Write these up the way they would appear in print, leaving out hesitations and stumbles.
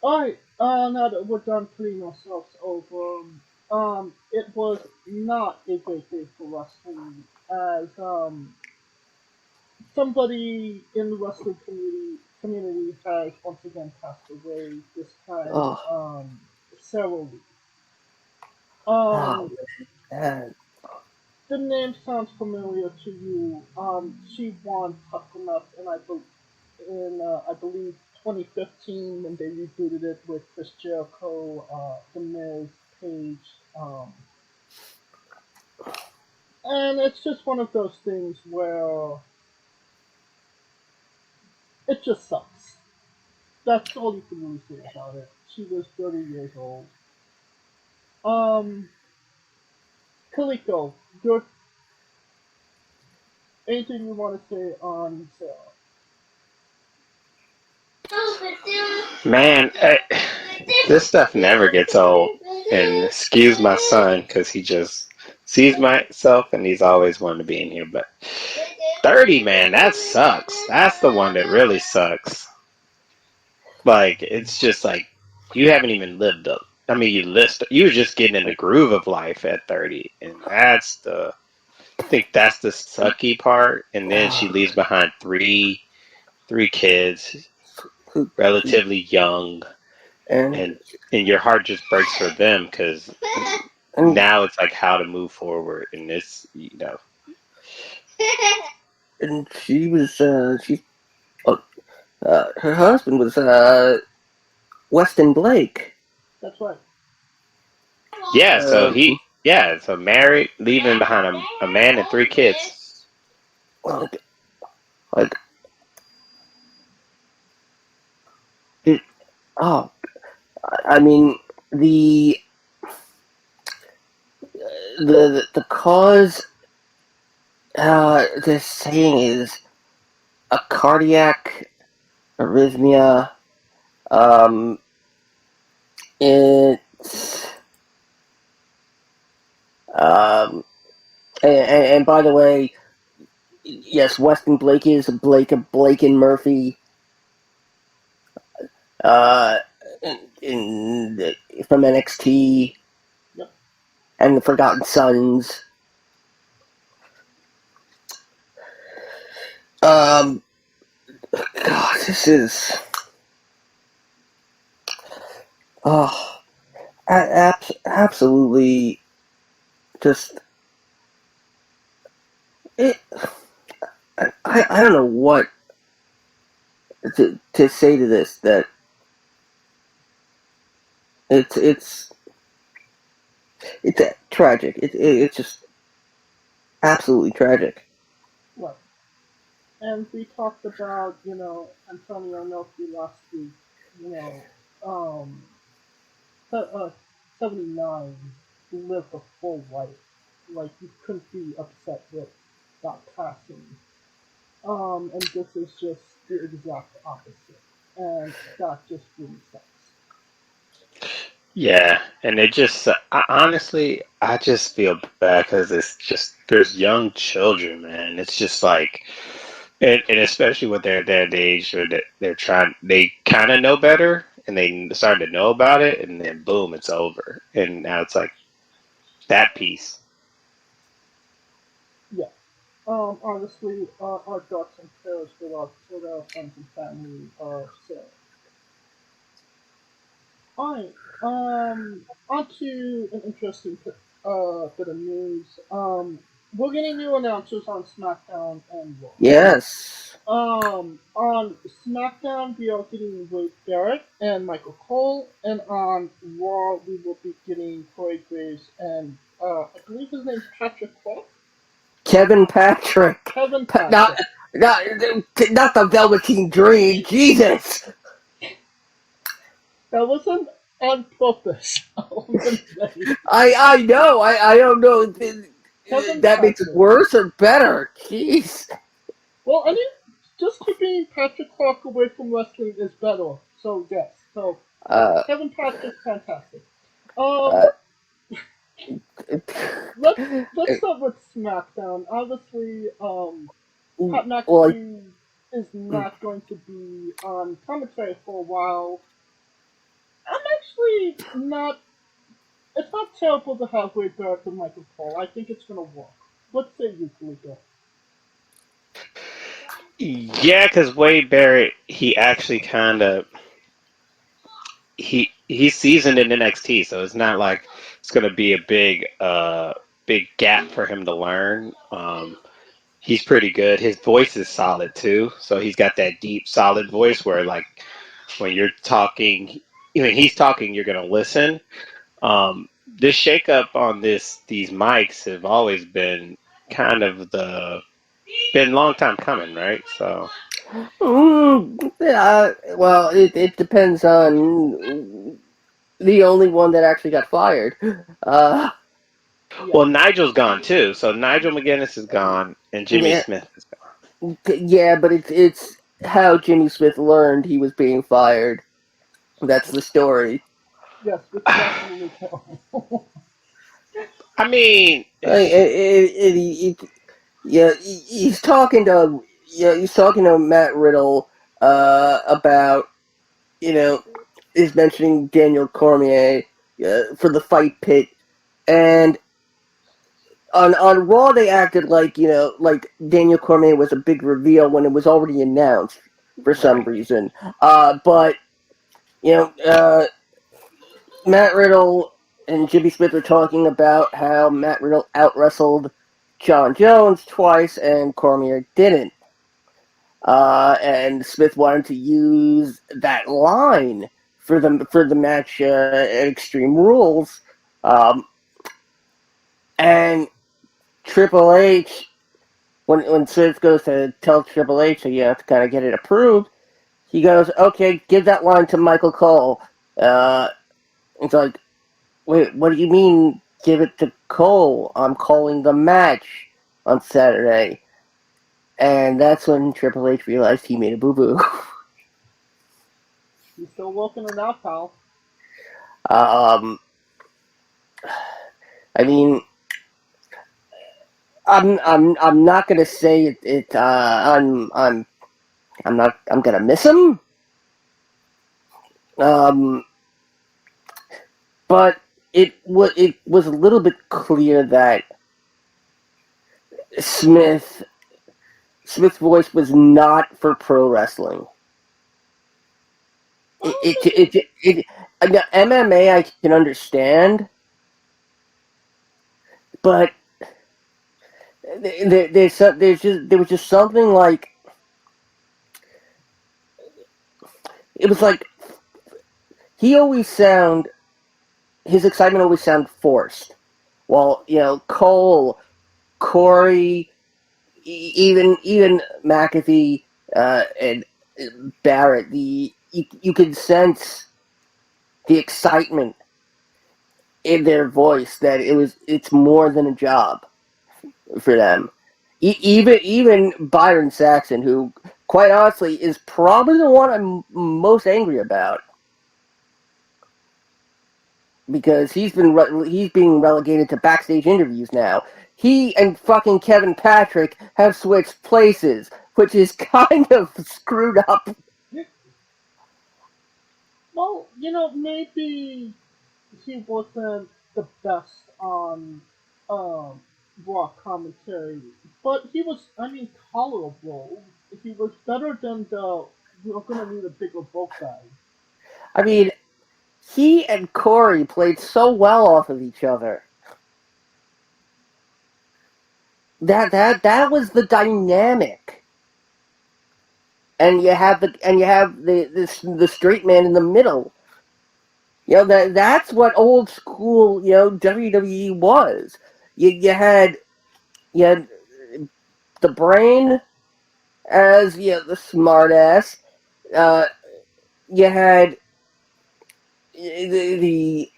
Alright, now that we're done putting ourselves over, it was not a great day for wrestling, as, somebody in the wrestling community has once again passed away, this time, Oh, Sara Lee. oh Um, man. the name sounds familiar to you. She won Tough Enough, and I believe 2015 when they rebooted it with Chris Jericho, The Miz, Page, and it's just one of those things where it just sucks. That's all you can really say about it. She was 30 years old. Um, Kaliko, your anything you want to say on Sarah? Man, this stuff never gets old. And excuse my son, because he just sees myself and he's always wanted to be in here. But 30, man, that sucks. That's the one that really sucks. Like, it's just like, you haven't even lived up. I mean, you were just getting in the groove of life at 30. And I think that's the sucky part. And then she Oh, leaves behind three kids, who, relatively young, and and your heart just breaks for them because and now it's like how to move forward, and this, and she was oh, her husband was Weston Blake. That's right. yeah. Um, So married, leaving behind a man and three kids. like, like it, oh, I mean the the cause they're saying is a cardiac arrhythmia. Um, it's um, and by the way, yes, Weston Blake is Blake and Murphy. Uh, from NXT Yep. and the Forgotten Sons. Um, God, this is oh, absolutely just it. I don't know what to say to this. That it's it's tragic. It's just absolutely tragic. Right. And we talked about, Antonio Inoki last week, you know, um, 79 lived a full life. Like, you couldn't be upset with that passing. And this is just the exact opposite. And that just really sucks. Yeah, and it just honestly, I just feel bad because it's just there's young children, man. It's just like, and especially when they're at that age or that they kind of know better, and they start to know about it, and then boom, it's over, and now it's like that piece. Yeah. Honestly, our thoughts and prayers with our friends and family are sad. Alright, on to an interesting bit of news. We're getting new announcers on SmackDown and Raw. Yes. On SmackDown, we are getting Wade Barrett and Michael Cole, and on Raw, we will be getting Corey Graves and, I believe his name's Patrick Clark? Kevin Patrick. Kevin Not, Patrick. not, not the Velveteen Dream. Jesus. That wasn't on purpose. I'm gonna say. I know. I don't know. Kevin That makes it Patrick. worse or better. Jeez. Well, I mean, just keeping Patrick Clark away from wrestling is better. So yes. So Uh, Kevin Patrick, fantastic. Um, uh, let's start with SmackDown. Obviously, Pat well, McAfee is not going to be on commentary for a while. actually not. It's not terrible to have Wade Barrett and Michael Cole. I think it's gonna work. What say you, Felipe? Yeah, because Wade Barrett, he actually kind of he's seasoned in NXT, so it's not like it's gonna be a big gap for him to learn. He's pretty good. His voice is solid too, so he's got that deep, solid voice where like when you're talking, when he's talking, you're gonna listen. This shakeup on these mics have always been kind of been a long time coming, right? So Well, it depends on the only one that actually got fired. well, Yeah. Nigel's gone too. So Nigel McGuinness is gone, and Jimmy Yeah, Smith is gone. yeah, but it's how Jimmy Smith learned he was being fired. That's the story. Yes, it's definitely terrible. I mean, Yeah, he's talking to Matt Riddle about is mentioning Daniel Cormier for the fight pit, and on Raw they acted like like Daniel Cormier was a big reveal when it was already announced for some right. reason. But you know, Matt Riddle and Jimmy Smith were talking about how Matt Riddle out wrestled John Jones twice and Cormier didn't. And Smith wanted to use that line for the match at Extreme Rules, and Triple H, when Smith goes to tell Triple H that you have to kind of get it approved, he goes, "Okay, give that line to Michael Cole." It's like, wait, what do you mean? Give it to Cole? I'm calling the match on Saturday, and that's when Triple H realized he made a boo boo. He's still working it out, pal. um, I mean, I'm not gonna say it. I'm gonna miss him. Um, but it was a little bit clear that Smith's voice was not for pro wrestling. MMA I can understand, but there was just something like it was like he always sound his excitement always sounded forced. While Cole, Corey, even McAfee and Barrett, you could sense the excitement in their voice that it's more than a job for them. Even Byron Saxon, who quite honestly is probably the one I'm most angry about, because he's being relegated to backstage interviews now. He and fucking Kevin Patrick have switched places, which is kind of screwed up. Well, maybe he wasn't the best on Raw commentary, but he was, I mean, tolerable. He was better than the "we're gonna need a bigger boat" guy. I mean, he and Corey played so well off of each other. That was the dynamic. And you have the straight man in the middle. That's what old school WWE was. You had the brain as the smart ass. Uh, you had the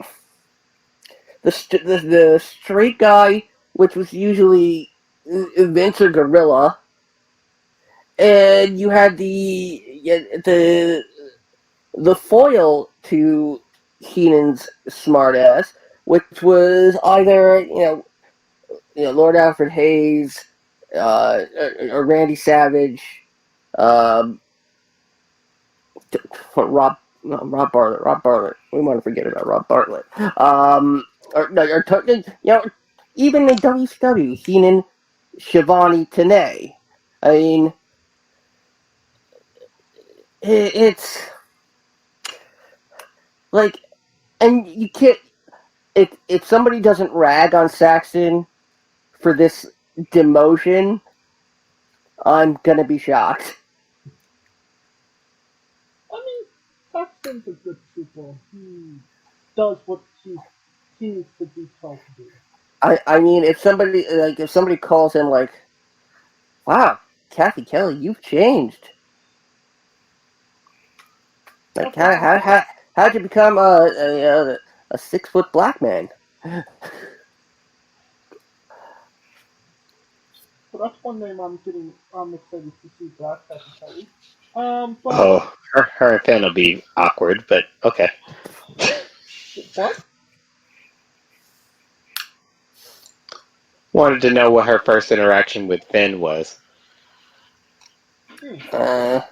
the straight guy, which was usually Vince or Gorilla, and you had the foil to Heenan's smartass, which was either Lord Alfred Hayes, or Randy Savage, um, Rob No, Rob Bartlett. Rob Bartlett. We want to forget about Rob Bartlett. Even in WCW, Heenan, Shivani, Tenay. I mean, it's like, and you can't. If somebody doesn't rag on Saxton for this demotion, I'm gonna be shocked. I mean, Saxton's a good trooper. He does what he needs to be told to do. I mean, if somebody calls him like, "Wow, Kathy Kelly, you've changed." Like, how'd you become a 6-foot black man? So that's one name I'm excited to see Black Kathy Kelly. But Oh, her and Finn will be awkward, but okay. what? Wanted to know what her first interaction with Finn was. Well,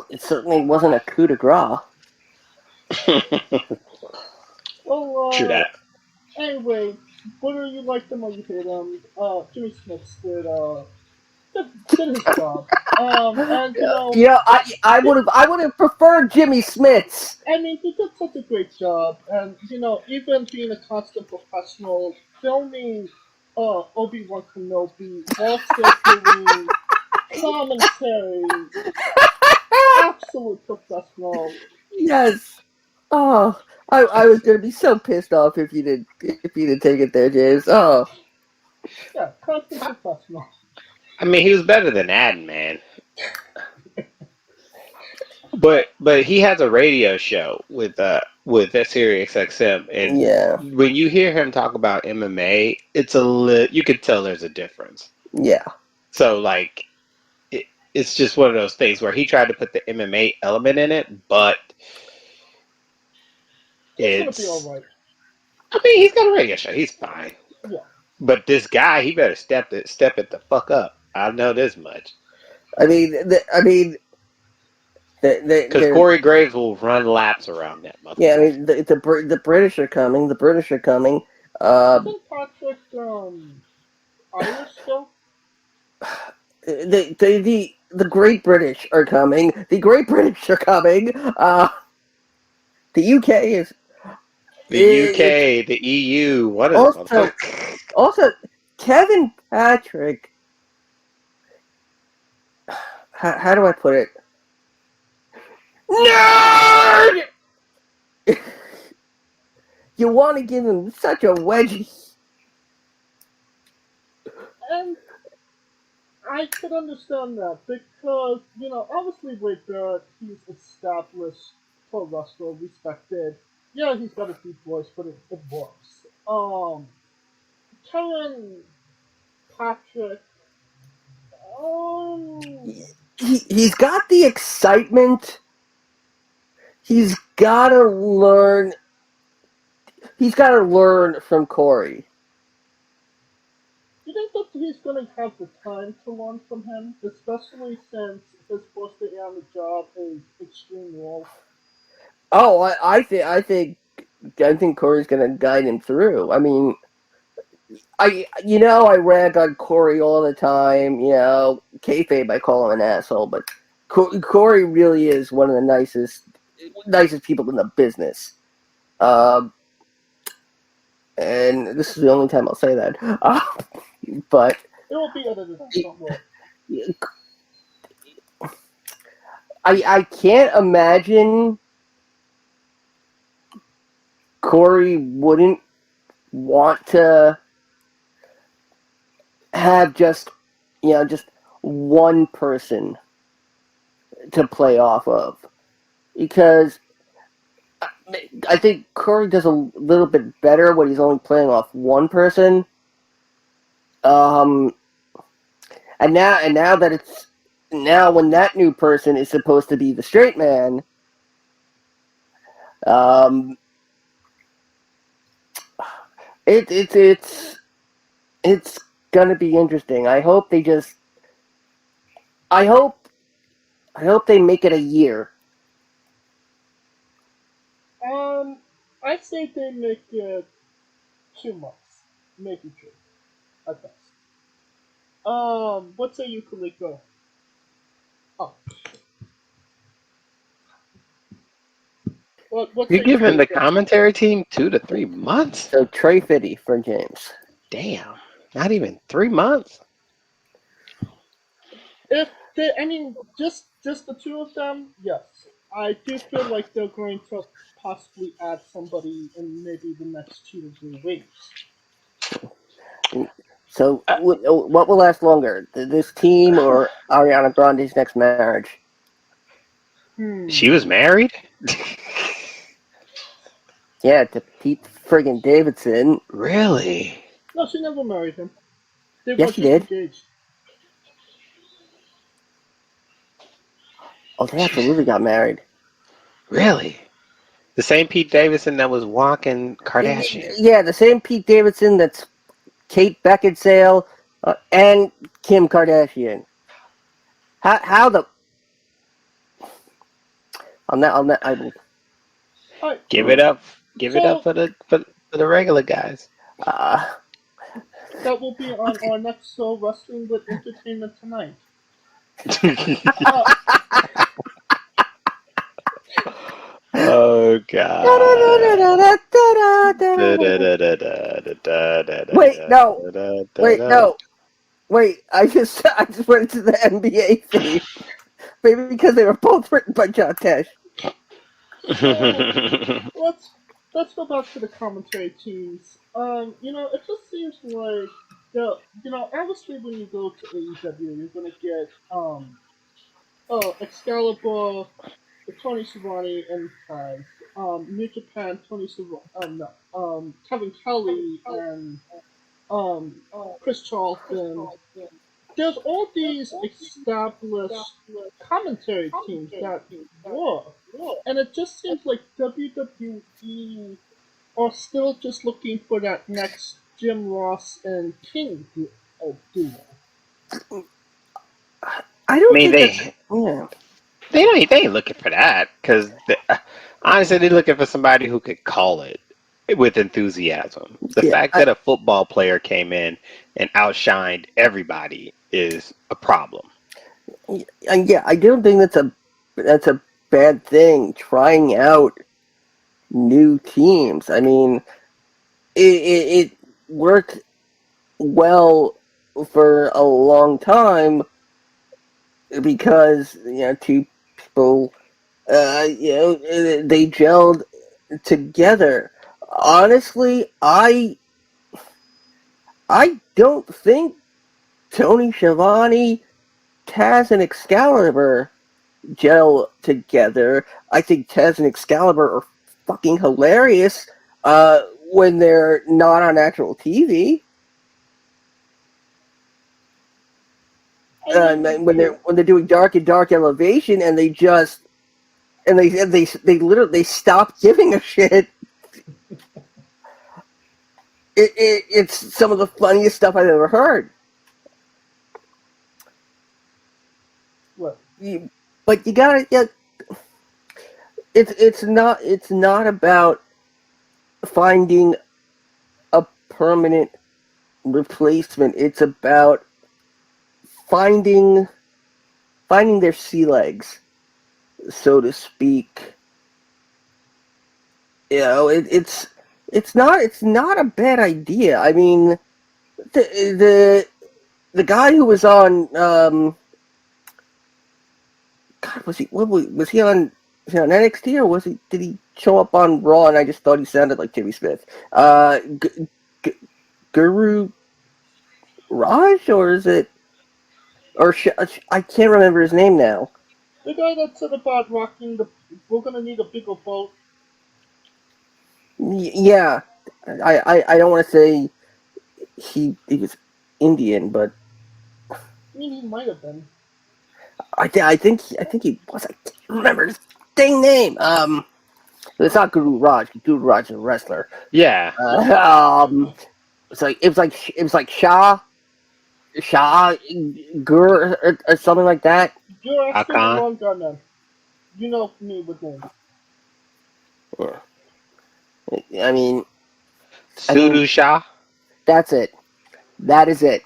it certainly wasn't a coup de grace. True Well, that. anyway, whether you like them or you hate them, Jimmy Smith did his job. And I would have preferred Jimmy Smith's. I mean, he did such a great job, and even being a constant professional, filming Obi-Wan Kenobi while still doing commentary, absolute professional. Yes. Oh, I was gonna be so pissed off if you didn't take it there, James. Oh. Yeah, constant professional. I mean, he was better than Adam, man. But he has a radio show with Sirius XM, and Yeah. when you hear him talk about MMA, you could tell there's a difference. Yeah. So like, it's just one of those things where he tried to put the MMA element in it, but He's gonna be all right. I mean, he's got a radio show. He's fine. Yeah. But this guy, he better step it the fuck up. I know this much. I mean, because Corey Graves will run laps around that motherfucker. Yeah, I mean, the British are coming. The British are coming. Isn't Patrick Irish still? The Great British are coming. The Great British are coming. The UK is. The UK, the EU. What is also, Kevin Patrick. How do I put it? Nerd! You want to give him such a wedgie. And I could understand that because, obviously Wade Barrett, he's established pro wrestler, respected. Yeah, he's got a deep voice, but it works. Kevin Patrick, he's got the excitement. He's got to learn. He's got to learn from Corey. Do you think that he's going to have the time to learn from him, especially since his first day on the job is Extreme Rules? Oh, I think Corey's going to guide him through. I mean, I rag on Corey all the time. Kayfabe, I call him an asshole, but Corey really is one of the nicest people in the business. And this is the only time I'll say that. But it will be edited out, don't worry. I can't imagine Corey wouldn't want to have just one person to play off of, because I think Corey does a little bit better when he's only playing off one person. And now when that new person is supposed to be the straight man, it's gonna be interesting. I hope they make it a year. I'd say they make it 2 months, maybe 3 at best. What say you, Kaliko? Oh, what You're say you, giving the Kaliko? commentary team 2 to 3 months? So Trey Fitty for James. Damn, not even 3 months. If they, I mean, just the two of them, yes. I do feel like they're going to possibly add somebody in maybe the next 2 to 3 weeks. So Uh, what will last longer, this team or Ariana Grande's next marriage? She was married. Yeah, to Pete friggin' Davidson. Really? No, she never married him. They were Yes, she just did. engaged. Oh, they She's absolutely got married. really the same Pete Davidson that was walking Kardashian. Yeah, the same Pete Davidson that's Kate Beckinsale and Kim Kardashian. How the? I'm not. Alright, Give it up. Give it up so for the regular guys. Uh, that will be on our next show, Wrestling with Entertainment Tonight. Uh, Oh God. Wait. I just went to the NBA theme. Maybe because they were both written by John Tesh. so let's go back to the commentary teams. It just seems like obviously when you go to AEW, you're gonna get Excalibur, Tony Schiavone and Taz, New Japan, Tony Schiavone, no, Kevin Kelly and um Chris Charlton. There's all these established commentary teams that work, and it just seems like WWE are still just looking for that next Jim Ross and King duo. I I don't mean, think that's. Yeah. they ain't looking for that because honestly, they're looking for somebody who could call it with enthusiasm. The Yeah. fact that a football player came in and outshined everybody is a problem. And yeah, I don't think that's a bad thing. Trying out new teams. I mean, it worked well for a long time because two people they gelled together. Honestly, I don't think Tony Schiavone, Taz, and Excalibur gel together. I think Taz and Excalibur are fucking hilarious when they're not on actual TV. When they're doing Dark and Dark Elevation, and they literally stop giving a shit. It's some of the funniest stuff I've ever heard. What? But you gotta, yeah. It's not about finding a permanent replacement. It's about finding their sea legs, so to speak. It's not a bad idea. I mean, the guy who was on God, was he on NXT, or did he show up on Raw and I just thought he sounded like Jimmy Smith? Guru Raj, or is it I can't remember his name now. The guy that said about rocking the, we're gonna need a bigger boat. Yeah, I don't want to say he was Indian, but I mean, he might have been. I think he was. I can't remember his dang name. It's not Guru Raj. Guru Raj is a wrestler. Yeah. It was like Shah Gur or something like that. You're asking the Hakan. wrong guy, man. You know me with names. Yeah. I mean, Sudu Shah. that's it. That is it.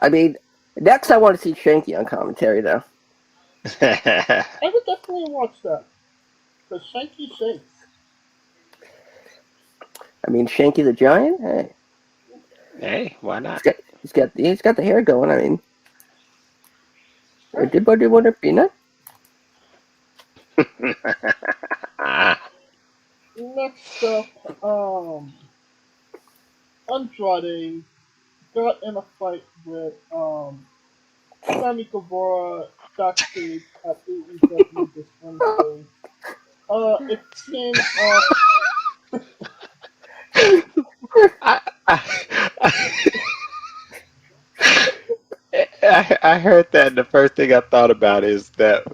I mean, next I want to see Shanky on commentary, though. I would definitely watch that. Because Shanky shakes. I mean, Shanky the Giant. Hey, Hey, why not? he's got the hair going. I mean, did want a peanut? Next up, Andrade got in a fight with Sammy Guevara backstage at AEW this Wednesday. It came off. I, I heard that, and the first thing I thought about is that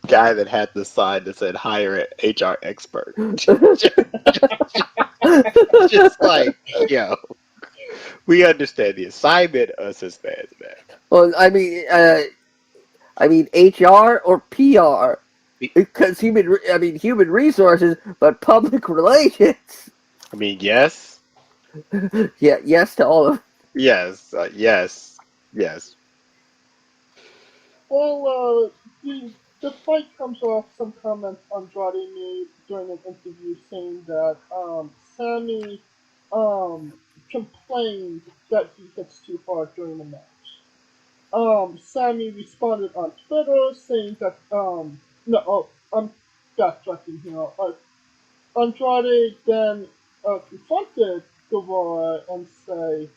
guy that had the sign that said "hire an HR expert." Just like, yo, we understand the assignment, us as fans, man. Well, I mean HR or PR, because human resources, but public relations. I mean, yes, Yeah, yes to all of. yes, yes. Well, the fight comes off some comments Andrade made during an interview saying that Sammy complained that he hits too hard during the match. Sammy responded on Twitter saying that no, I'm backtracking here. Andrade then confronted Guevara and said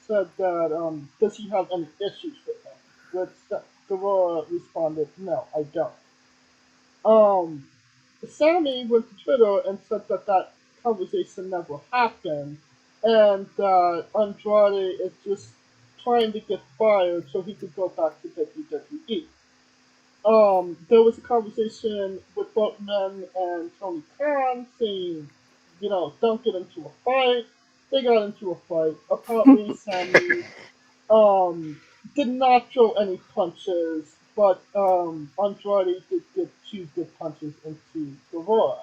that does he have any issues with him? Which Guevara responded, no, I don't. Um, Sammy went to Twitter and said that that conversation never happened, and that Andrade is just trying to get fired so he could go back to WWE. There was a conversation with both men and Tony Khan saying, don't get into a fight. They got into a fight. Apparently, Sammy um, did not throw any punches, but Andrade did get two good punches into Guevara.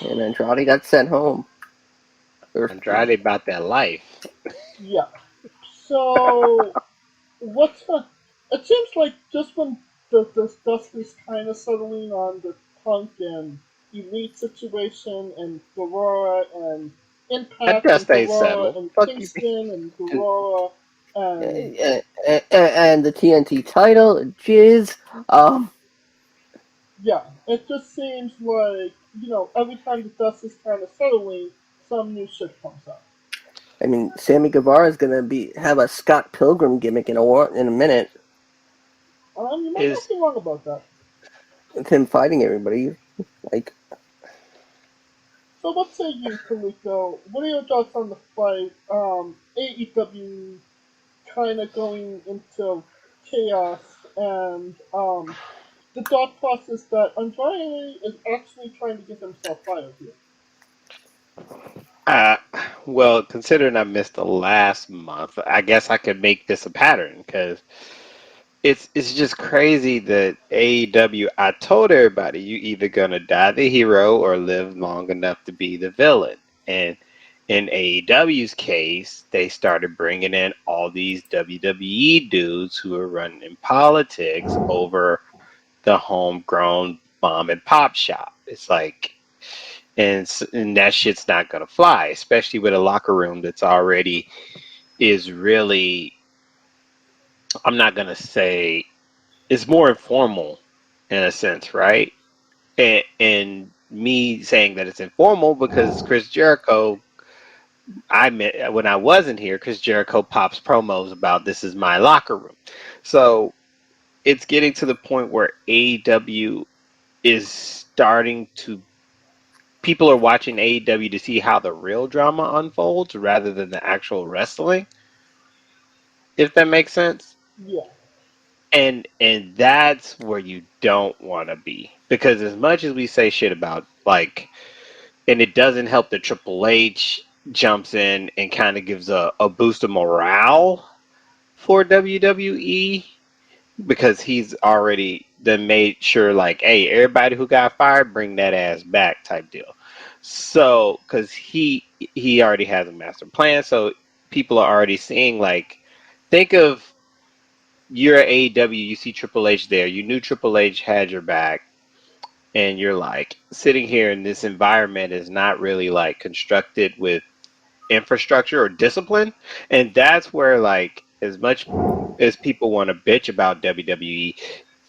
And Andrade got sent home. Andrade about that life. Yeah. So what's the? It seems like just when the dust is kind of settling on the Punk and Elite situation, and Guevara and That Impact, and dust ain't Guevara settled. and Fuck you. Kingston, and Guevara and And the TNT title, Jizz. yeah, it just seems like every time the dust is kind of settling, some new shit comes up. I mean, Sammy Guevara is gonna have a Scott Pilgrim gimmick in a minute. You might not Is be wrong about that. With him fighting everybody, like. So what say you, Kaliko? What are your thoughts on the fight? AEW kind of going into chaos, and the thought process that Andrade is actually trying to get himself fired here. uh, well, considering I missed the last month, I guess I could make this a pattern because it's just crazy that AEW. I told everybody you either gonna die the hero or live long enough to be the villain. And in AEW's case, they started bringing in all these WWE dudes who are running in politics over the homegrown mom and pop shop. It's like, and that shit's not gonna fly, especially with a locker room that's already is really. I'm not gonna say it's more informal in a sense, right? And me saying that it's informal because Chris Jericho, I met when I wasn't here, Chris Jericho pops promos about this is my locker room. So it's getting to the point where AEW is starting to people are watching AEW to see how the real drama unfolds rather than the actual wrestling, if that makes sense. Yeah, And that's where you don't want to be because as much as we say shit about like and it doesn't help that Triple H jumps in and kind of gives a boost of morale for WWE because he's already then made sure like, hey, everybody who got fired, bring that ass back type deal. So, because he already has a master plan, so people are already seeing like, think of you're at AEW, you see Triple H there, you knew Triple H had your back, and you're like sitting here in this environment is not really like constructed with infrastructure or discipline, and that's where like as much as people want to bitch about WWE,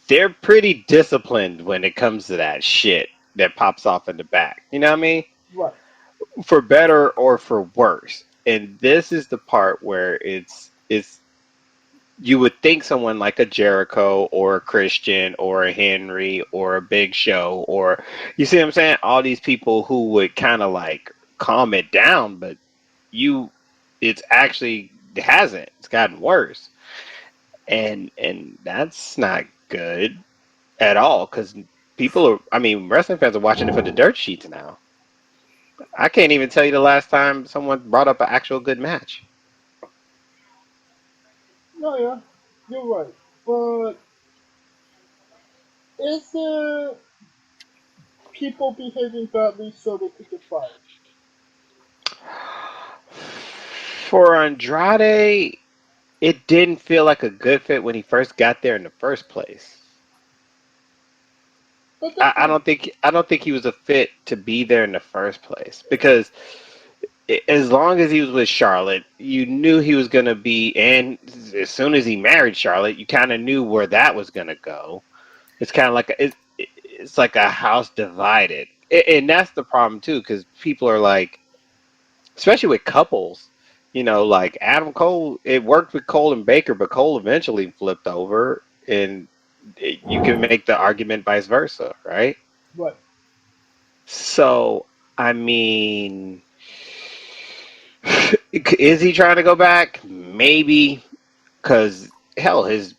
they're pretty disciplined when it comes to that shit that pops off in the back. You know what I mean? Right. For better or for worse. And this is the part where it's you would think someone like a Jericho or a Christian or a Henry or a Big Show, or you see what I'm saying? All these people who would kind of like calm it down, but it's actually it hasn't. It's gotten worse. And that's not good at all, because wrestling fans are watching it for the dirt sheets now. I can't even tell you the last time someone brought up an actual good match. No, yeah, you're right. But is there people behaving badly so they could get fired? For Andrade, it didn't feel like a good fit when he first got there in the first place. But that's I not, don't think he was a fit to be there in the first place, because as long as he was with Charlotte, you knew he was going to be, and as soon as he married Charlotte, you kind of knew where that was going to go. It's kind of like it's like a house divided, and that's the problem too, because people are like, especially with couples, like Adam Cole, it worked with Cole and Baker, but Cole eventually flipped over, and you can make the argument vice versa, right? right. So, I mean, is he trying to go back? Maybe, because hell, his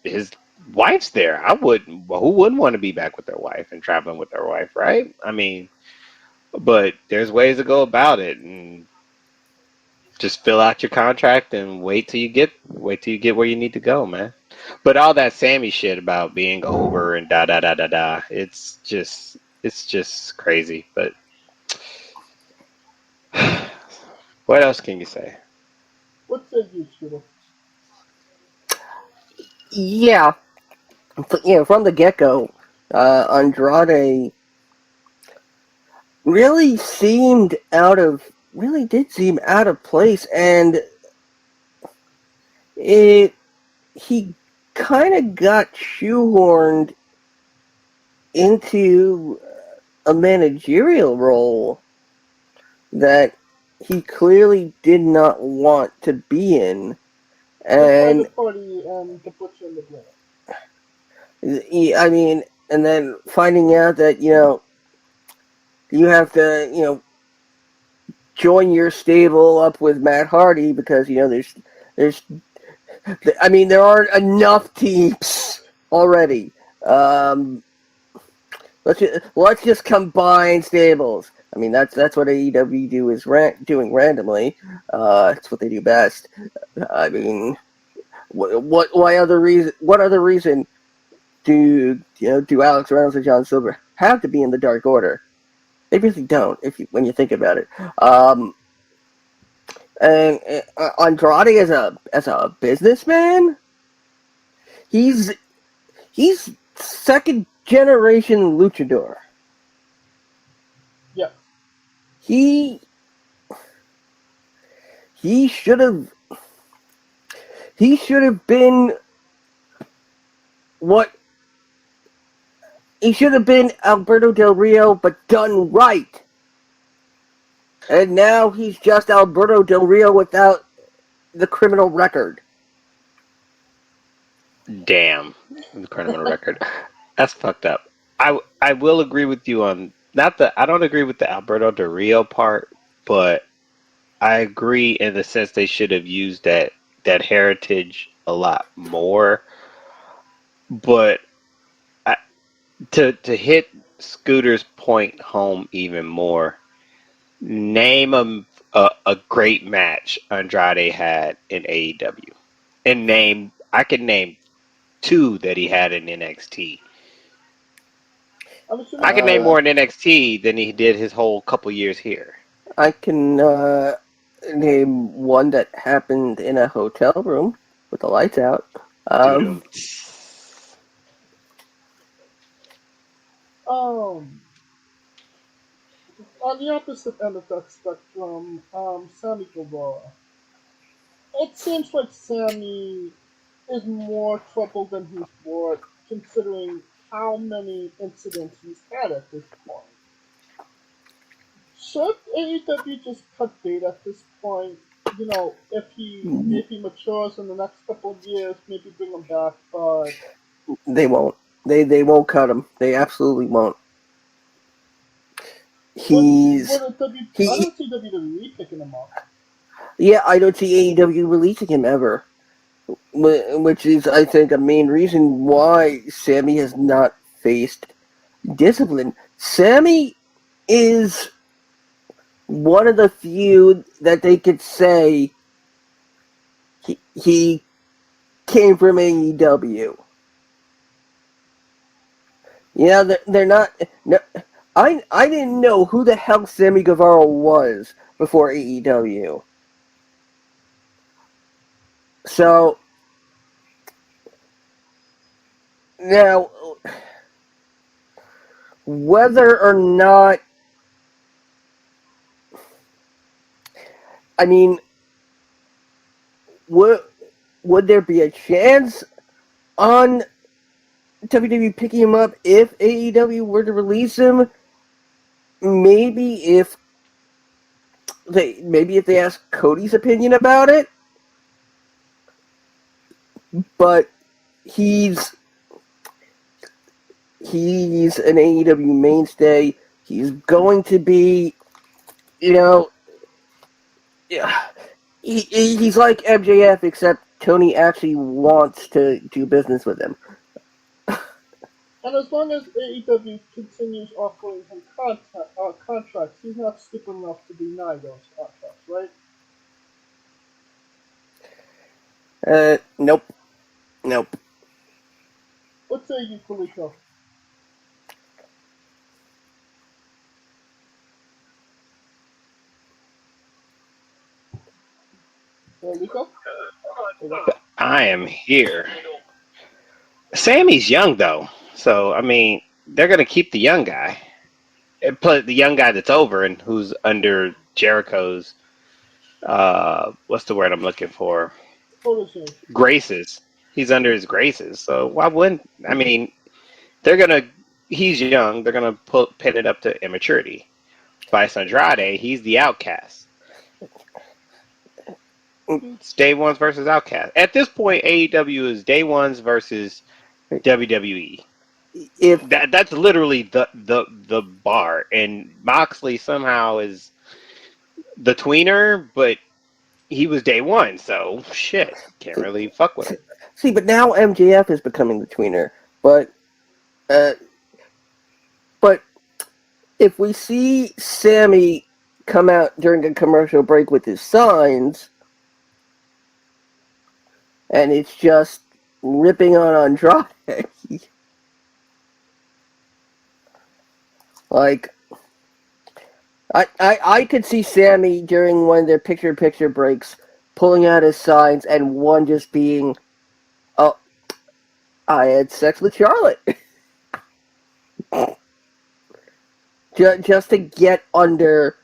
wife's there. Who wouldn't want to be back with their wife and traveling with their wife, right? I mean, but there's ways to go about it, and just fill out your contract and wait till you get where you need to go, man. But all that Sammy shit about being over and da da da da da, it's just crazy. But what else can you say? What said you, Scooter? Yeah, from the get go, Andrade really did seem out of place, and he kind of got shoehorned into a managerial role that he clearly did not want to be in. The And private party and the butcher and the blade. I mean, and then finding out that, you have to, join your stable up with Matt Hardy because, there aren't enough teams already. Let's just combine stables. I mean, that's what AEW is doing randomly. It's what they do best. I mean, what other reason do Alex Reynolds and John Silver have to be in the Dark Order? They really don't, when you think about it. And Andrade as a businessman, he's second generation luchador. Yeah. He should have been what he should have been Alberto Del Rio, but done right. And now he's just Alberto Del Rio without the criminal record. Damn, the criminal record. That's fucked up. I will agree with you on not the I don't agree with the Alberto Del Rio part, but I agree in the sense they should have used that heritage a lot more. But I, to hit Scooter's point home even more, name a great match Andrade had in AEW, and I can name two that he had in NXT. I'm assuming I can he name was. more in NXT than he did his whole couple years here. I can name one that happened in a hotel room with the lights out. Dude. On the opposite end of that spectrum, Sammy Guevara. It seems like Sammy is more trouble than he's worth, considering how many incidents he's had at this point. Should AEW just cut bait at this point? You know, if he matures in the next couple of years, maybe bring him back. But They won't. They won't cut him. They absolutely won't. what He's a W? I he. don't see WWE picking him up. Yeah, I don't see AEW releasing him ever, which is, I think, a main reason why Sammy has not faced discipline. Sammy is one of the few that they could say he came from AEW. Yeah, they're not. No, I didn't know who the hell Sammy Guevara was before AEW. So now, whether or not, I mean, would there be a chance on WWE picking him up if AEW were to release him? Maybe if they ask Cody's opinion about it, but he's an AEW mainstay. He's going to be, you know, yeah, he's like MJF, except Tony actually wants to do business with him. And as long as AEW continues offering him contracts, he's not stupid enough to deny those contracts, right? Nope, nope. What say you, Felico? Felico? I am here. Sammy's young though, so I mean they're gonna keep the young guy. Plus the young guy that's over and who's under Jericho's what's the word I'm looking for? Protege. Graces. He's under his graces. So why wouldn't I mean they're gonna he's young, they're gonna pin it up to immaturity. Vice Andrade, he's the outcast. It's day ones versus outcast. At this point, AEW is day ones versus WWE. If That's literally the bar, and Moxley somehow is the tweener, but he was day one, so shit, can't really fuck with him. see, but now MJF is becoming the tweener. But uh, but if we see Sammy come out during a commercial break with his signs, and it's just ripping on Andrade, like I could see Sammy during one of their picture-in-picture breaks pulling out his signs and one just being, "Oh, I had sex with Charlotte," just to get under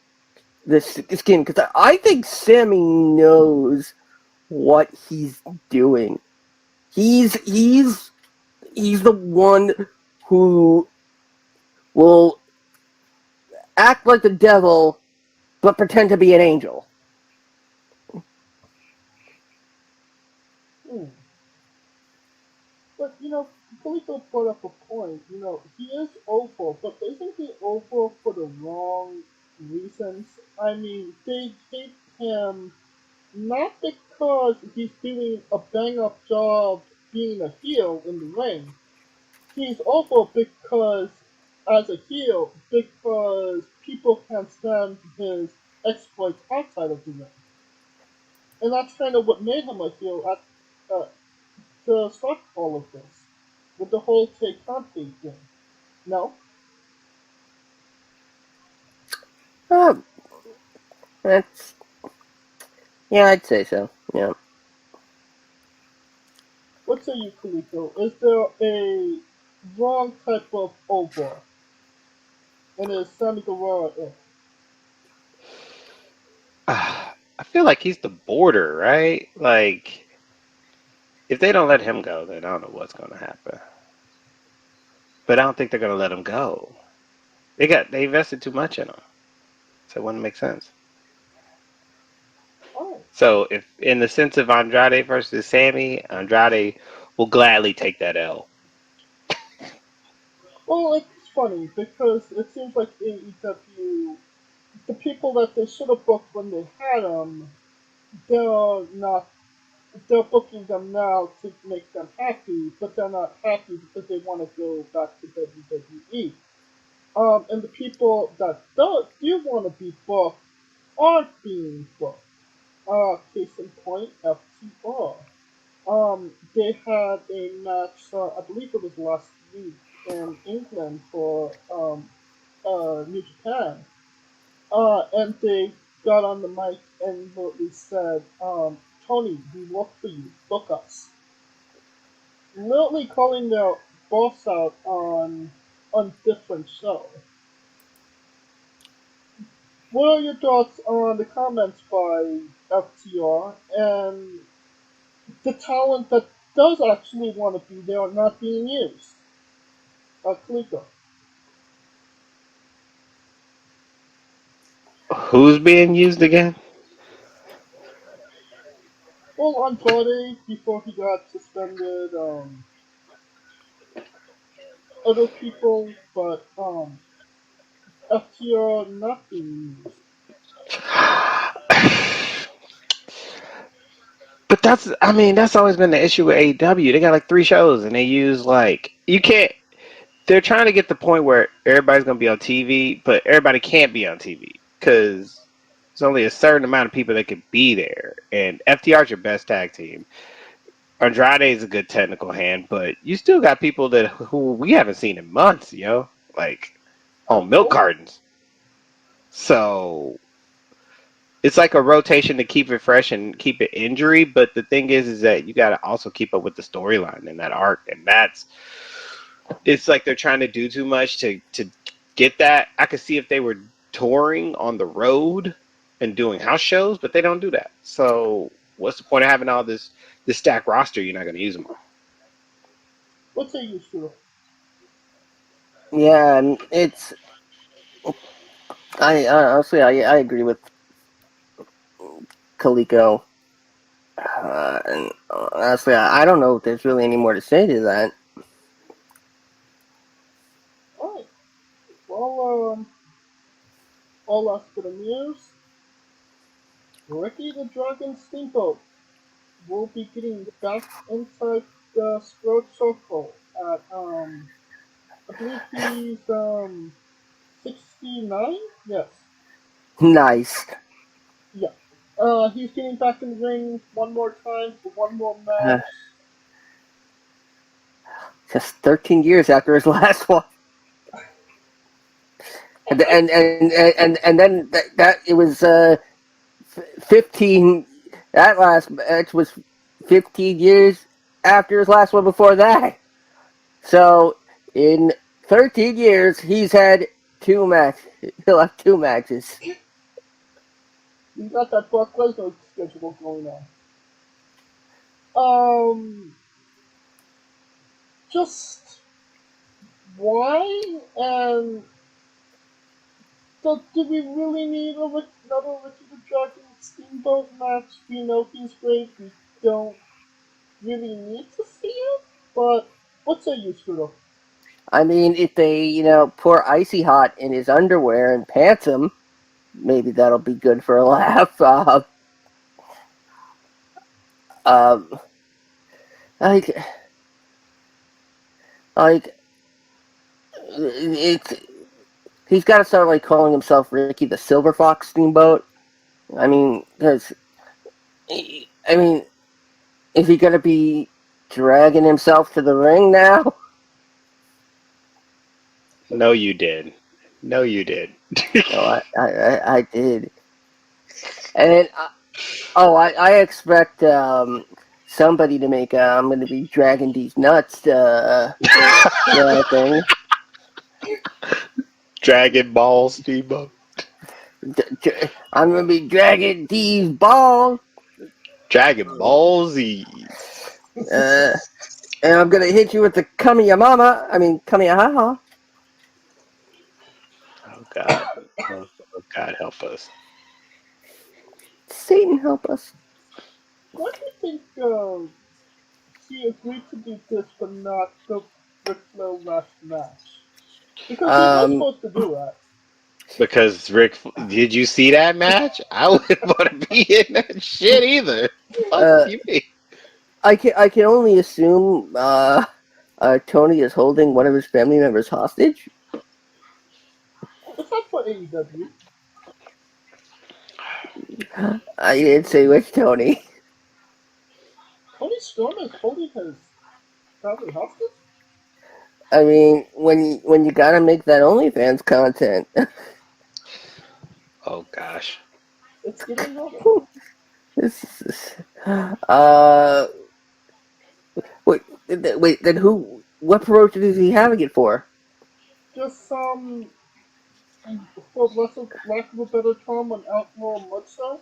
the skin, because I think Sammy knows what he's doing. He's the one who will act like the devil but pretend to be an angel. Hmm. But, Felico brought up a point. He is over, but isn't he over for the wrong reasons? I mean, they hate him not because he's doing a bang up job being a heel in the ring. He's also because, as a heel, because people can't stand his exploits outside of the ring. And that's kind of what made him a heel to start all of this, with the whole Tay Conte thing. No? That's yeah, I'd say so. Yeah. What say you, Kaliko? Is there a wrong type of over? And is Sammy Guevara it? I feel like he's the border, right? Like, if they don't let him go, then I don't know what's going to happen. But I don't think they're going to let him go. They invested too much in him, so it wouldn't make sense. Oh, So if in the sense of Andrade versus Sammy, Andrade will gladly take that L. well, it's funny because it seems like AEW, the people that they should have booked when they had them, they're not. They're booking them now to make them happy, but they're not happy because they want to go back to WWE. And the people that do want to be booked aren't being booked. Case in point, FTR. They had a match, I believe it was last week in England for New Japan. And they got on the mic and literally said, Tony, we work for you, book us. Literally calling their boss out on different show. What are your thoughts on the comments by FTR and the talent that does actually want to be there not being used? Kaliko. Who's being used again? Well, Andrade before he got suspended, other people, but FTR not being used. But I mean, that's always been the issue with AEW. They got like 3 shows and they use like, you can't, they're trying to get the point where everybody's going to be on TV, but everybody can't be on TV because there's only a certain amount of people that could be there. And FTR is your best tag team. Andrade is a good technical hand, but you still got people that who we haven't seen in months, yo, like on milk Oh, cartons. So it's like a rotation to keep it fresh and keep it injury. But the thing is that you got to also keep up with the storyline and that arc, and that's it's like they're trying to do too much to get that. I could see if they were touring on the road and doing house shows, but they don't do that. So what's the point of having all this stack roster? You're not going to use them all. what say you, Stuart? Yeah, and it's I honestly I agree with Kaliko. And honestly, I don't know if there's really any more to say to that. Alright, well, all last bit of news. Ricky the Dragon Steamboat will be getting back inside the Squared Circle at, I believe he's, 69? Yes. Nice. Yeah. He's getting back in the ring one more time for one more Uh, match. just 13 years after his last one, and I, then that it was 15. That last match was 15 years after his last one before that. So in 13 years, he's had 2 matches. He'll have 2 matches. he's got that Brock Lesnar schedule going on. Um, just why? And so, do we really need another Ricky the Dragon Steamboat match? We know he's great. We don't really need to see it. But what say you, Scooter? I mean, if they, pour Icy Hot in his underwear and pants him, maybe that'll be good for a laugh. Um, like, like, it's he's got to start like calling himself Ricky the Silver Fox Steamboat. I mean, because I mean, is he gonna be dragging himself to the ring now? No, you did. No, you did. No, I did. And I expect somebody to make I'm going to be dragging these nuts thing. Dragon Ball Steamboat. I'm going to be dragging these balls. Dragon Ball Z. And I'm going to hit you with the Kamiyahaha. Oh God. Oh God, help us. Satan help us. Why do you think he agreed to do this but not the Ric Flair last match? Because he was Um, supposed to do that. Because did you see that match? I wouldn't want to be in that shit either. Fuck you mean? I can only assume Tony is holding one of his family members hostage. It's not for AEW. I didn't say which Tony. Tony Storm is holding his family hostage? I mean, when you gotta make that OnlyFans content. Oh gosh. It's getting harder. This is, wait, then who? What promotion is he having it for? Just for lack of a better term, an outlaw mud show.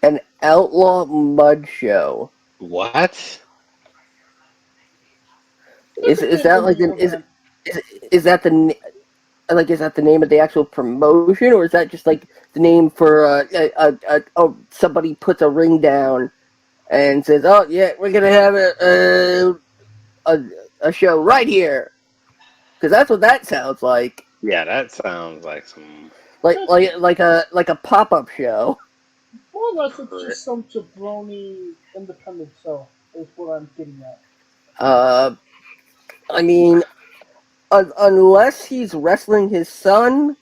An outlaw mud show. What? Is that like is that the is that the name of the actual promotion, or is that just like the name for somebody puts a ring down and says, oh yeah, we're gonna have a show right here, because that's what that sounds like. Yeah, that sounds like some. Like a pop-up show. More or less, it's just some jabroni independent show, is what I'm getting at. I mean, unless he's wrestling his son,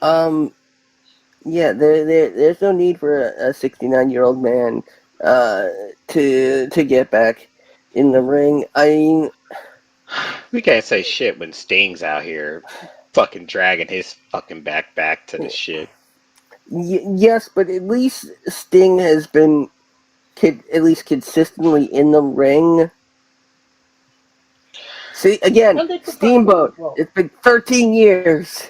yeah, there's no need for a 69-year-old man to get back in the ring. I mean, We can't say shit when Sting's out here fucking dragging his fucking back to the shit. Yes, but at least Sting has been at least consistently in the ring. See, again, Steamboat. Well. It's been 13 years.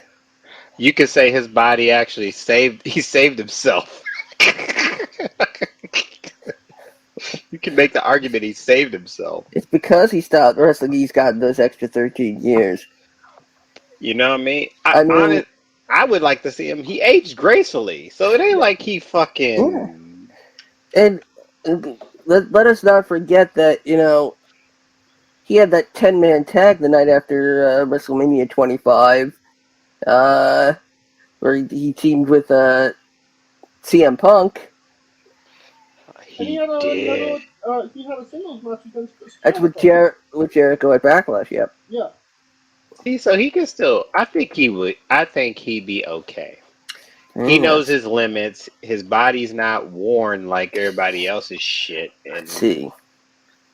You could say his body actually he saved himself. You can make the argument he saved himself. It's because he stopped wrestling. He's gotten those extra 13 years. You know what I mean? I would like to see him. He aged gracefully, so it ain't like he fucking. Yeah. And let us not forget that, you know, he had that 10-man tag the night after WrestleMania 25, where he teamed with CM Punk. He did. He had a singles match against Chris That's with Jericho at Backlash. Yep. Yeah. See, so he can still. I think he would. I think he'd be okay. He knows his limits. His body's not worn like everybody else's shit. And let's see.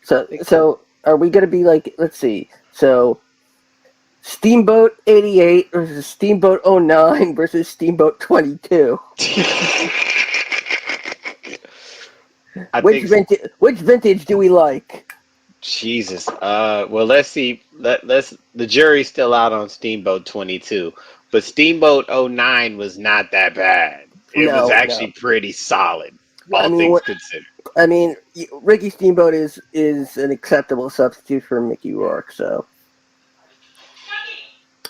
So are we gonna be like? Let's see. So Steamboat 88 versus Steamboat 09 versus Steamboat 22. Which vintage do we like? Jesus. Well, let's see. The jury's still out on Steamboat 22, but Steamboat 09 was not that bad. It was actually pretty solid, all things considered. I mean, Ricky Steamboat is an acceptable substitute for Mickey Rourke, so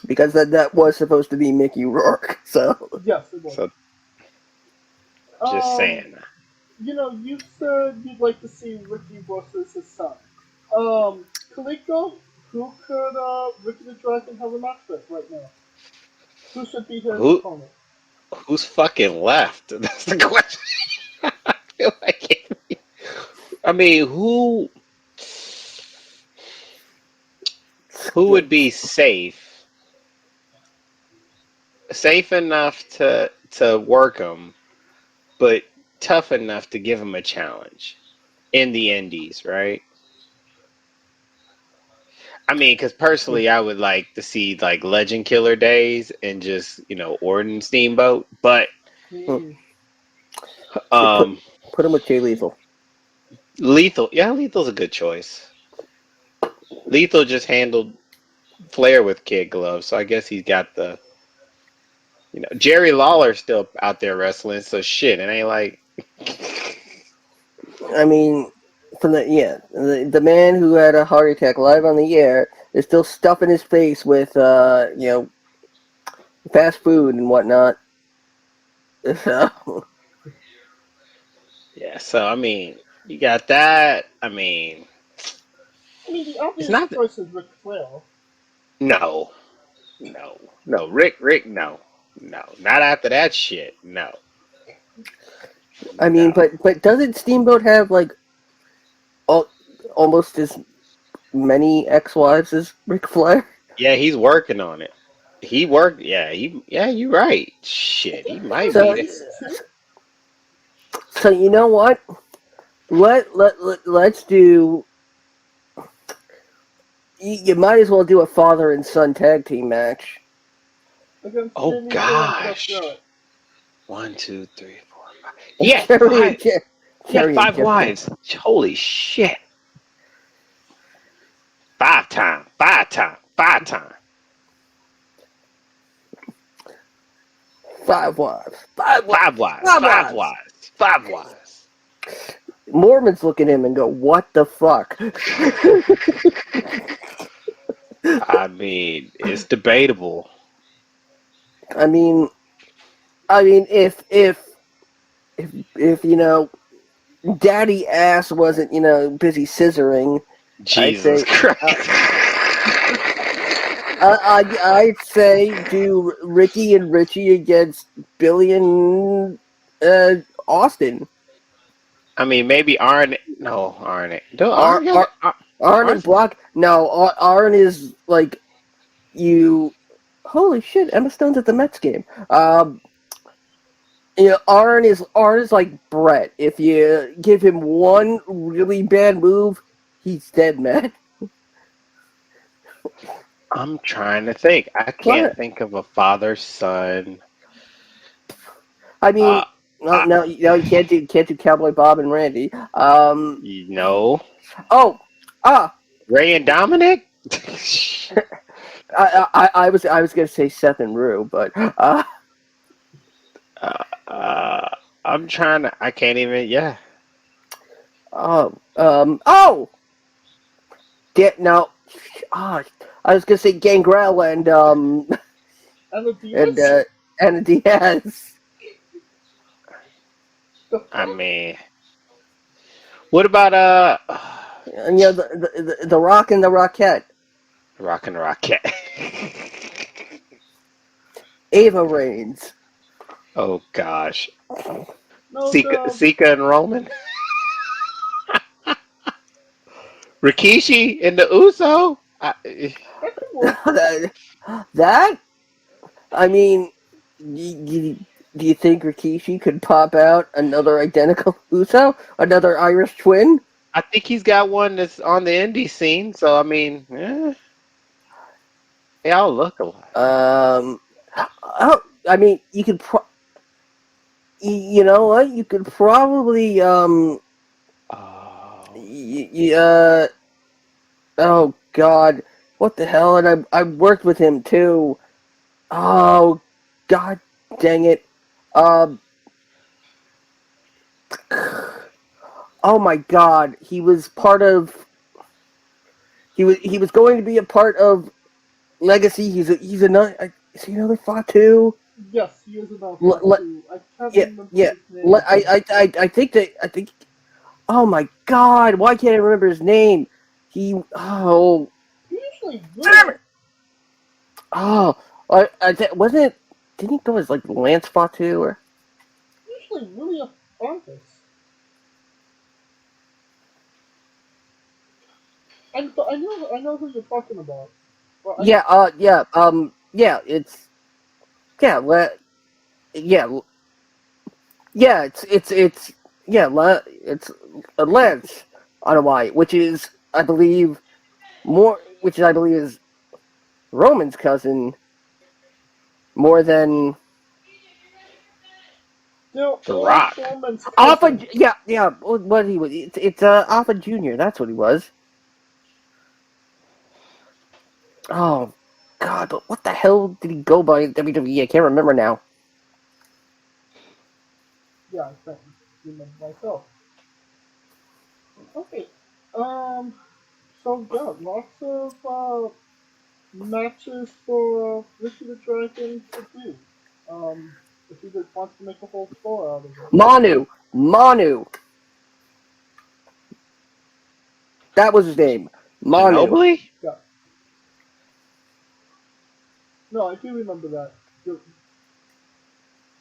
because that was supposed to be Mickey Rourke, so yes, it was. So, just saying. You know, you said you'd like to see Ricky versus his son. Kaliko, who could Ricky the Dragon have a match with right now? Who should be his opponent? Who's fucking left? That's the question. I feel like I mean, who would be safe enough to work him, but tough enough to give him a challenge in the indies, right? I mean, because personally, I would like to see like Legend Killer days and just Orton Steamboat, but Jeez. Put um, put him with Jay Lethal. Lethal, yeah, Lethal's a good choice. Lethal just handled Flair with kid gloves, so I guess he's got the Jerry Lawler's still out there wrestling, so shit, it ain't like I mean, the man who had a heart attack live on the air is still stuffing his face with fast food and whatnot. So, yeah. So I mean, you got that. I mean, I mean, the it's obvious not that, choice is Ric Flair. no, no, Rick, no, not after that shit, no, I mean, no. but doesn't Steamboat have like almost as many ex-wives as Ric Flair? Yeah, he's working on it. He worked. Yeah, you're right. I Shit, he think might at be So, there. least two. so you know what? Let's do. You might as well do a father and son tag team match. Against Oh Jimmy Vale and Jeff gosh. Jarrett. 1, 2, 3, 4, 5. He had Jerry and five. Jeff. He had Jerry and 5 Jeff. wives. Holy shit. 5 time. 5 time. 5 time. 5 wives. 5 wives. 5 wives. 5 5 wives. wives. 5 wives. Mormons look at him and go, "What the fuck?" I mean, it's debatable. I mean, if Daddy Ass wasn't busy scissoring, I'd Jesus say Christ. I'd say do Ricky and Richie against Billy and Austin. I mean, maybe Arn. No, Arn. Do Ar- Arn got Ar- it? Arn and Arn's Brock. No, Arn is like you. Holy shit! Emma Stone's at the Mets game. Arn is like Brett. If you give him one really bad move, he's dead, man. I'm trying to think. I can't What? think of a father son. I mean, Uh, no, I, no, you can't do Cowboy Bob and Randy. you know, Oh, ah, Ray and Dominic. I was gonna say Seth and Rue, but uh, I'm trying to. I can't even. Yeah. oh, no, I was gonna say Gangrel And the and Divas? Anna Diaz. I mean, what about And, the Rock and the Rockette, Rock and Rocket? Ava Reigns. Oh gosh, No, Sika and Roman, Rikishi and the Uso. that could work. that I mean, do you think Rikishi could pop out another identical Uso, another Irish twin? I think he's got one that's on the indie scene. So I mean, they all look alike. I mean, you could. You know what? You could probably Oh. oh God, what the hell? And I worked with him too. Oh God, dang it. Um. Oh my God, he was part of. He was going to be a part of Legacy. He's another. Is he another Fatu? Yes, he is about L- that l- too. I can't yeah, remember yeah. his name. I think that I think. Oh my God, why can't I remember his name? He He usually damn really, it. Wasn't it? Didn't he go as like Lance Fatu or? usually really a artist. I know who you're talking about. Well, I, It's yeah, yeah, it's a Lance on a Y, which is I believe more. which I believe is Roman's cousin, more than No, The it Rock. was Roman's Alpha. cousin. Yeah. What he was? It's Alpha Junior. That's what he was. Oh, God! But what the hell did he go by in WWE? I can't remember now. Yeah, I can't remember myself. Okay. So yeah, lots of matches for Ricky the Dragon to do. If he wants to make a whole store out of it. Manu. That was his name. Manu. Ginobili? Yeah. No, I do remember that.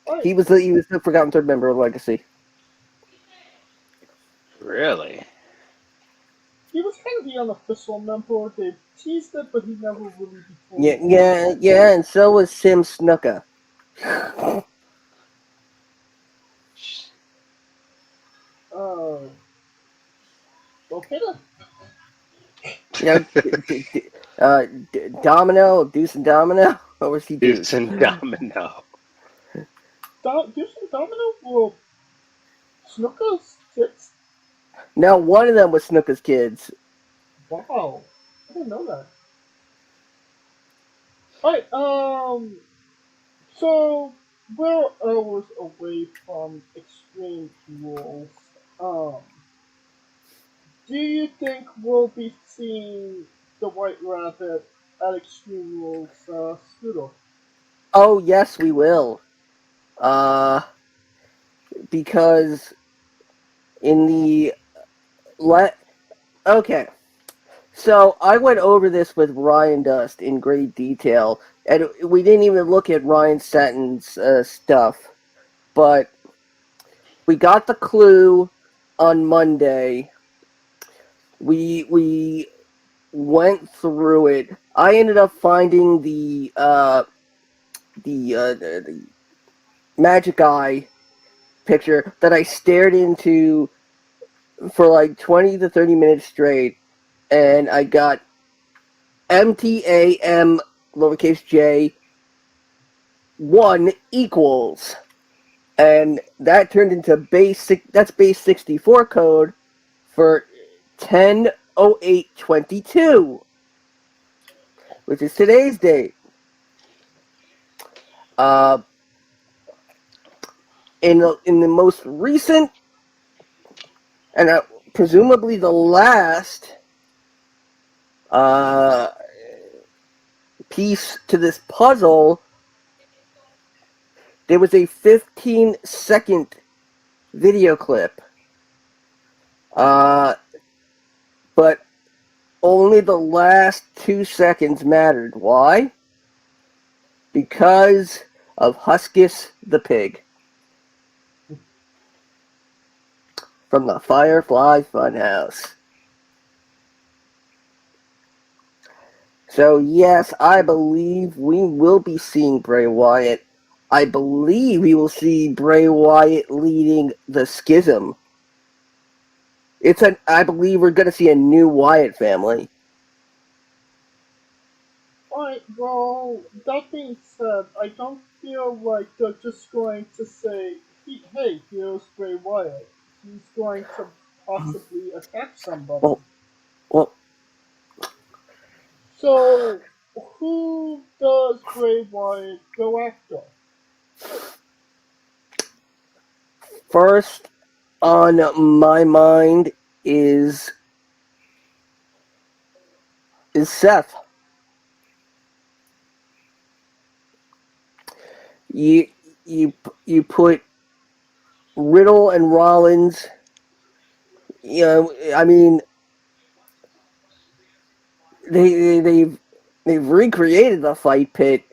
Alright. He was the forgotten third member of Legacy. Really? He was kind of the unofficial member. They teased it, but he never really became. Yeah, and so was Sim Snuka. Oh. Okay then. Domino, Deuce and Domino. What was he Deuce? Deuce and Domino. Deuce and Domino were Snooker's kids? Now, one of them was Snuka's kids. Wow. I didn't know that. Alright, so we're hours away from Extreme Rules. Um, do you think we'll be seeing the White Rabbit at Extreme Rules, Scooter? Oh, yes, we will. Because in the okay. So I went over this with Ryan Dust in great detail, and we didn't even look at Ryan Satin's stuff, but we got the clue on Monday. We went through it. I ended up finding the Magic Eye picture that I stared into for like 20 to 30 minutes straight, and I got MTAM lowercase j 1 equals, and that turned into base 64 code for 10/08/22, which is today's date. In the most recent, and presumably the last piece to this puzzle, there was a 15-second video clip. But only the last 2 seconds mattered. Why? Because of Huskus the Pig. From the Firefly Funhouse. So yes, I believe we will be seeing Bray Wyatt. I believe we will see Bray Wyatt leading the Schism. I believe we're going to see a new Wyatt family. Alright, well, that being said, I don't feel like they're just going to say, hey, here's Bray Wyatt. He's going to possibly attack somebody. Well. So, who does Bray Wyatt go after? First on my mind is Seth. You put Riddle and Rollins. I mean, they've recreated the fight pit.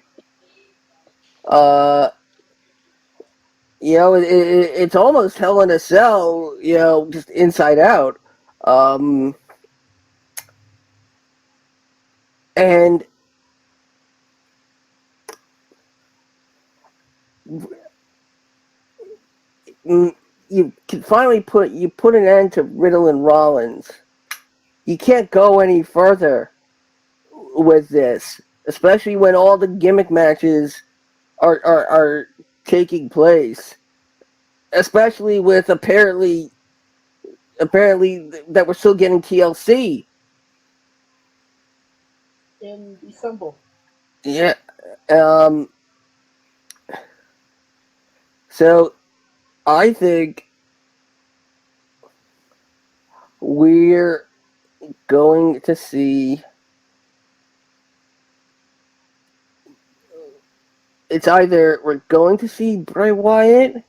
It's almost Hell in a Cell. Just inside out. And you can finally put an end to Riddle and Rollins. You can't go any further with this, especially when all the gimmick matches are taking place, especially with apparently that we're still getting TLC. in December. Yeah. So I think we're going to see. It's either we're going to see Bray Wyatt,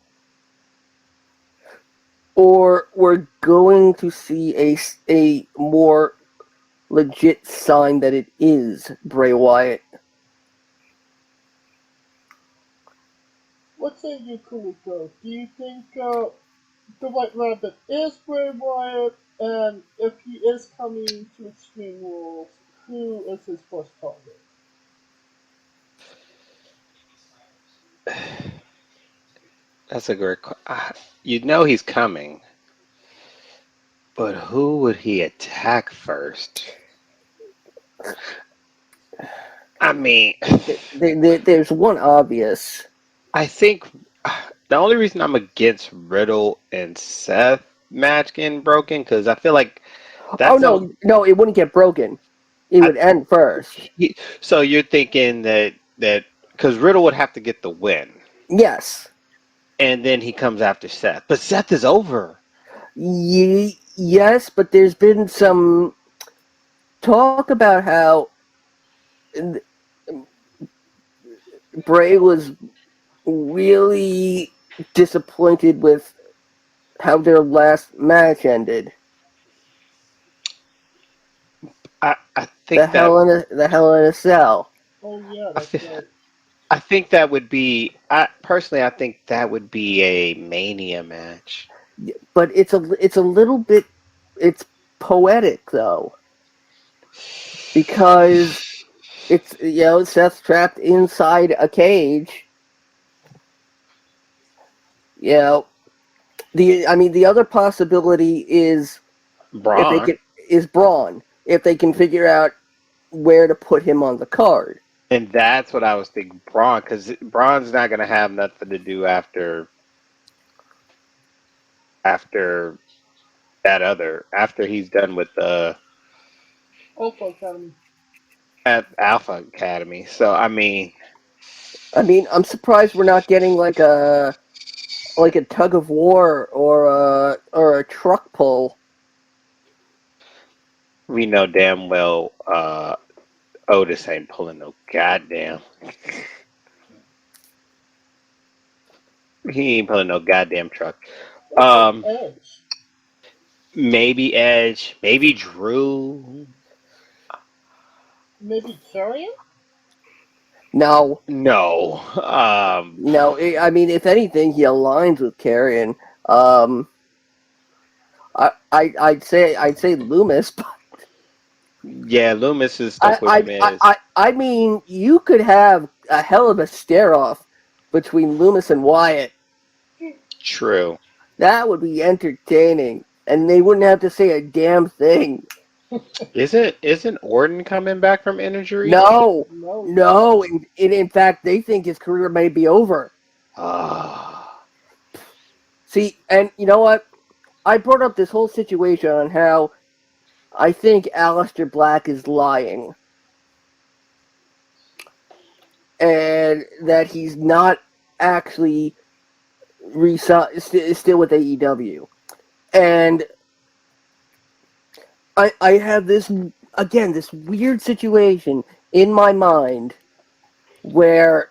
or we're going to see a more legit sign that it is Bray Wyatt. What say you, Kuliko? Do you think the White Rabbit is Bray Wyatt? And if he is coming to Extreme Rules, who is his first target? That's a great. You know he's coming, but who would he attack first? I mean, There's one obvious. I think the only reason I'm against Riddle and Seth match getting broken because I feel like Oh that's a. no, it wouldn't get broken. It I, would end first. so you're thinking that because Riddle would have to get the win, Yes. and then he comes after Seth, but Seth is over. Yes, but there's been some talk about how Bray was really disappointed with how their last match ended. I think that The Hell in a Cell. Oh yeah, I that's feel, right. I think that would be. I personally, I think that would be a Mania match. But it's a little bit it's poetic though, because it's Seth's trapped inside a cage. You know, the other possibility is if they Braun. can is Braun, if they can figure out where to put him on the card. And that's what I was thinking, Braun, because Braun's not gonna have nothing to do after after he's done with the Alpha Academy. at Alpha Academy. So I'm surprised we're not getting like a tug of war or a truck pull. we know damn well Otis ain't pulling no goddamn. He ain't pulling no goddamn truck. What about Um, Edge? maybe Edge, maybe Drew. Maybe Carrion? No, No. no. If anything, he aligns with Carrion. Um, I'd say Loomis. Yeah, Loomis is stuck with Miz. You could have a hell of a stare off between Loomis and Wyatt. True. That would be entertaining, and they wouldn't have to say a damn thing. Isn't Orton coming back from injury? No, No, he's not. no. In fact, they think his career may be over. Ah, See, and you know what? I brought up this whole situation on how I think Aleister Black is lying, and that he's not actually still with AEW. And I have this weird situation in my mind where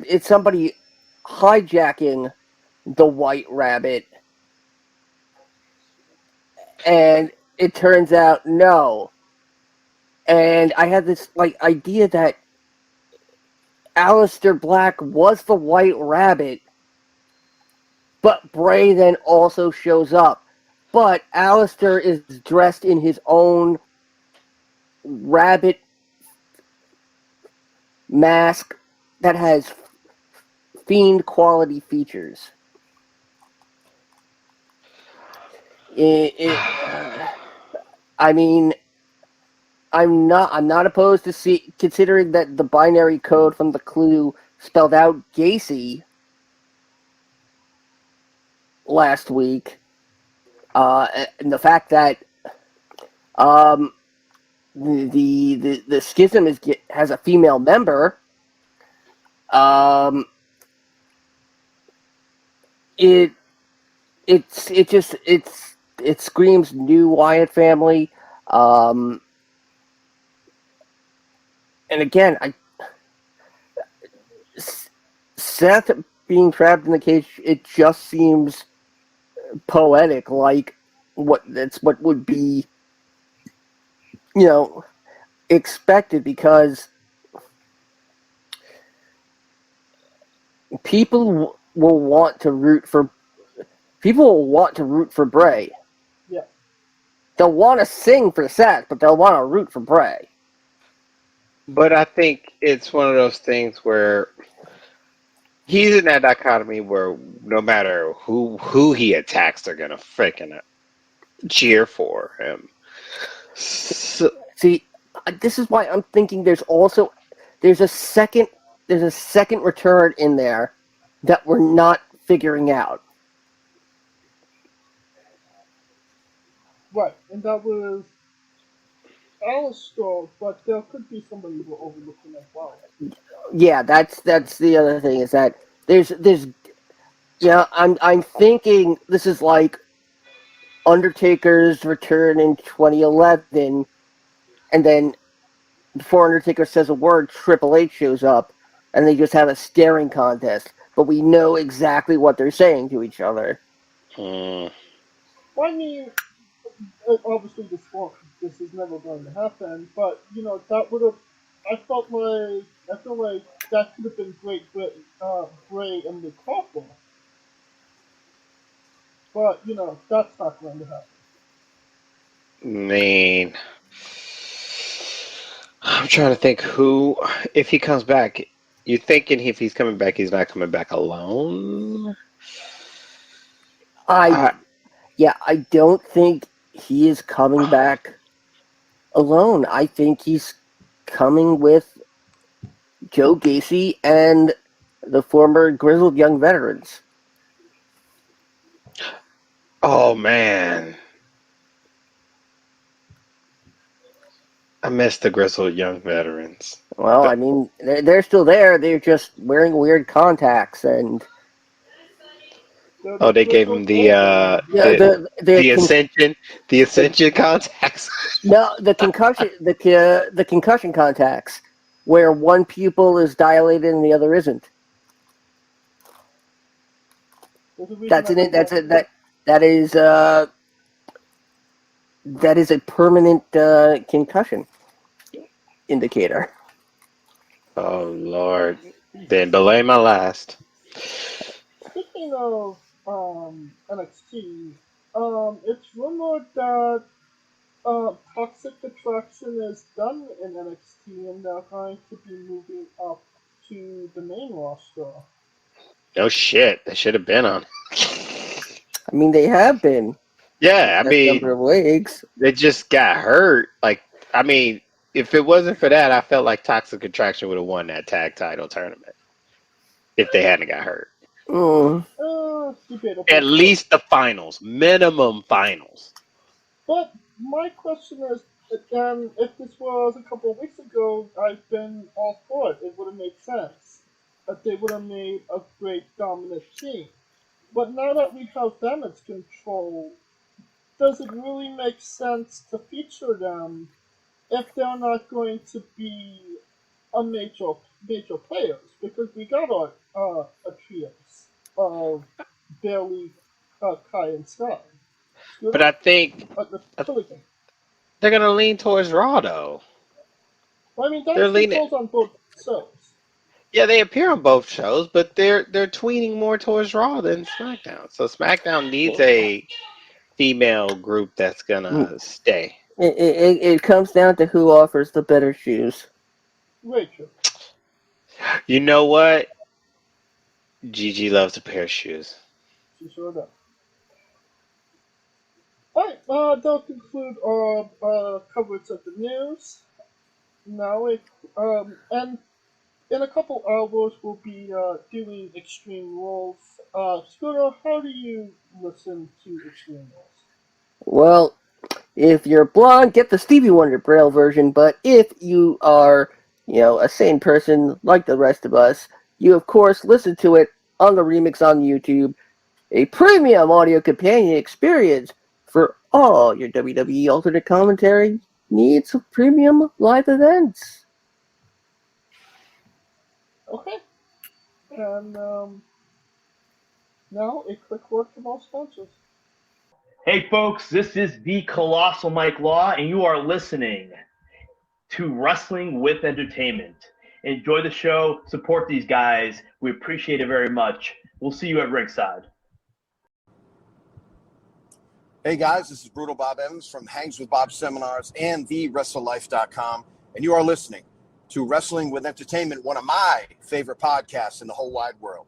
it's somebody hijacking the White Rabbit, and it turns out no. And I had this idea that Aleister Black was the White Rabbit, but Bray then also shows up. But Aleister is dressed in his own rabbit mask that has Fiend quality features. I mean, I'm not opposed to considering that the binary code from the Clue spelled out Gacy last week, and the fact that the schism has a female member. It screams new Wyatt family. And again, Seth being trapped in the cage, it just seems poetic, like what would be, expected, because people will want to root for Bray. Yeah. They'll want to sing for Seth, but they'll want to root for Bray. But I think it's one of those things where he's in that dichotomy where no matter who he attacks, they're gonna freaking cheer for him. So, see, this is why I'm thinking there's a second return in there that we're not figuring out. Right, and that was Alistair, but there could be somebody we're overlooking as well. Yeah, that's the other thing, is that there's I'm thinking this is like Undertaker's return in 2011, and then before Undertaker says a word, Triple H shows up, and they just have a staring contest, but we know exactly what they're saying to each other. I mean, obviously this is never going to happen, but that would have. I feel like that could have been great, Bray and the couple, but that's not going to happen. mean, I'm trying to think if he comes back. You're thinking if he's coming back, he's not coming back alone? I don't think he is coming back alone. I think he's coming with Joe Gacy and the former grizzled young veterans. Oh man, I miss the grizzled young veterans. Well, I mean, they're still there. They're just wearing weird contacts, and they gave him the ascension contacts. No, the concussion contacts, where one pupil is dilated and the other isn't. That is a permanent concussion indicator. Oh Lord, then belay my last. Speaking of NXT, it's rumored that Toxic Attraction is done in NXT and they're going to be moving up to the main roster. No shit, they should have been on. I mean, they have been. Yeah, I mean, number of weeks. They just got hurt. Like, I mean, if it wasn't for that, I felt like Toxic Attraction would have won that tag title tournament if they hadn't got hurt. At least the finals, minimum finals. But my question is, again, if this was a couple of weeks ago, I've been all for it. It would have made sense. That they would have made a great dominant team. But now that we have damage control, does it really make sense to feature them if they're not going to be a major players? Because we got a trios of Bailey, Kai, and Sky. But I think they're gonna lean towards Raw, though. Well, I mean, they're leaning on both shows. Yeah, they appear on both shows, but they're tweening more towards Raw than SmackDown. So SmackDown needs a female group that's gonna stay. It comes down to who offers the better shoes. Rachel. You know what? Gigi loves a pair of shoes. She sure does. Alright, that'll conclude our coverage of the news. Now, and in a couple hours, we'll be doing Extreme Rules. Scooter, how do you listen to Extreme Rules? Well, if you're blonde, get the Stevie Wonder Braille version, but if you are, a sane person like the rest of us, you of course listen to it on the remix on YouTube, a premium audio companion experience for all your WWE alternate commentary needs of premium live events. Okay. And now a quick word from our sponsors. Hey folks, this is the Colossal Mike Law, and you are listening to Wrestling with Entertainment. Enjoy the show, support these guys. We appreciate it very much. We'll see you at ringside. Hey guys, this is Brutal Bob Evans from Hangs with Bob Seminars and TheWrestleLife.com, and you are listening to Wrestling with Entertainment, one of my favorite podcasts in the whole wide world.